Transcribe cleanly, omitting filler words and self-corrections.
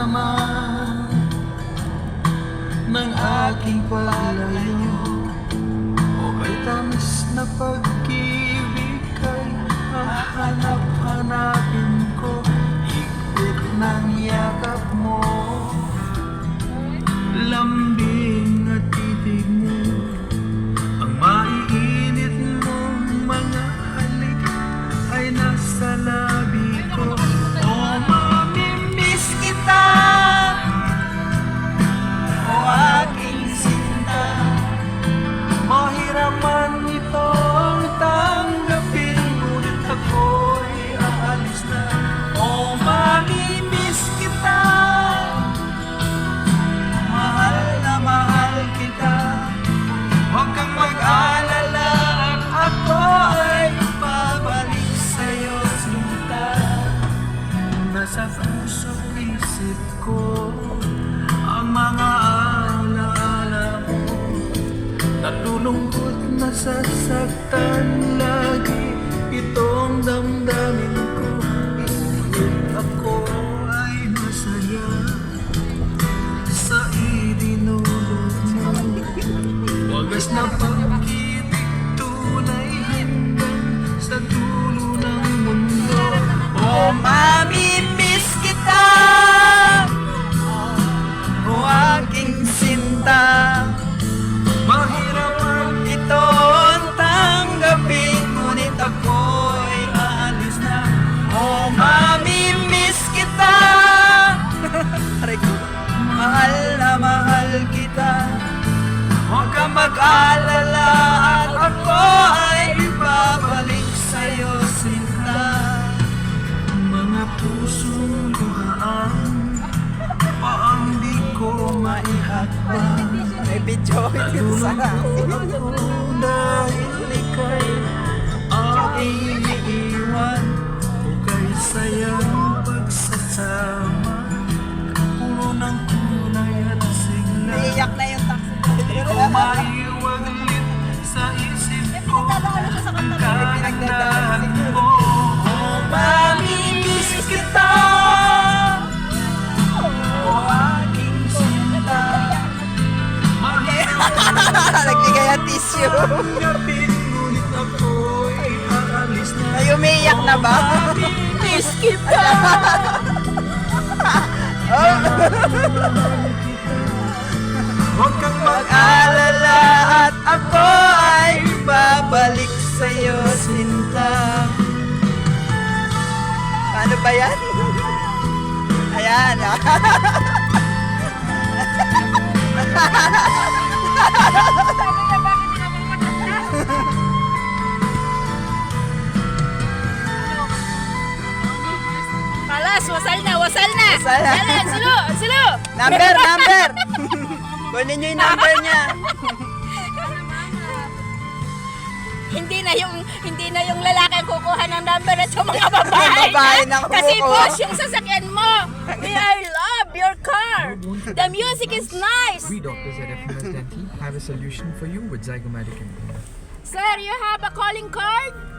naman ng aking palayo. O kay tamis na pag-ibig kay hahanap-hanapin ko. Higpit ng yakap mo, lambing at titig mo, ang maiinit mong mga halik ay nasa labi ko. O mamimiss kita, o aking sinta, mahiraman itong tanggapin, ngunit ako'y aalis na. O mamimiss kita, mahal na mahal kita, huwag kang mag-alala at ako ay babalik sa'yo, sinta. Nasa puso't isip ko ang mga alaala mo, nalulungkot, nasasaktan lagi itong damdamin ko. Ngunit ako ay masaya sa idinulot mo. Wagas na pag-ibig, tunay hanggang sa dulo ng mundo. O mamimiss kita, o aking sinta, mahirapan itong tanggapin, ngunit ako'y aalis na. O mamimiss kita, mahal na mahal kita, huwag kang mag-alala at ako ay ibabalik sa'yo, sinta. Mga pusong luhaan, paang di ko maihakbang. May video sa Nalulungkot ako dahil ika'y aking iiwan. O kay sayang pagsasama, puro ng kulay at sigla. Iiyak na yung taxi. Di ko maiwaglit sa isip ko ang kagandahan mo. O mamimiss kita, o aking sinta, Nagbigay ang tissue. tanggapin, ngunit ako'y aalis na. Ay, umiiyak na ba? Mamimiss kita, huwag kang Mag-alala at ako ay babalik sa'yo, sinta. Paano ba yan? Ayan. Kalas, wasal na, wasal na. Wasal na. Yalan, silo, silo. Number! Kunin nyo yung number niya. Hindi na yung lalaki ang kukuha ng number at yung mga babae. Yung babae na kumukuha. Kasi boss, yung sasakyan mo. I love your car. The music is nice. We doctors at FMS Dental have a solution for you with Zygomatic Implant. Sir, you have a calling card?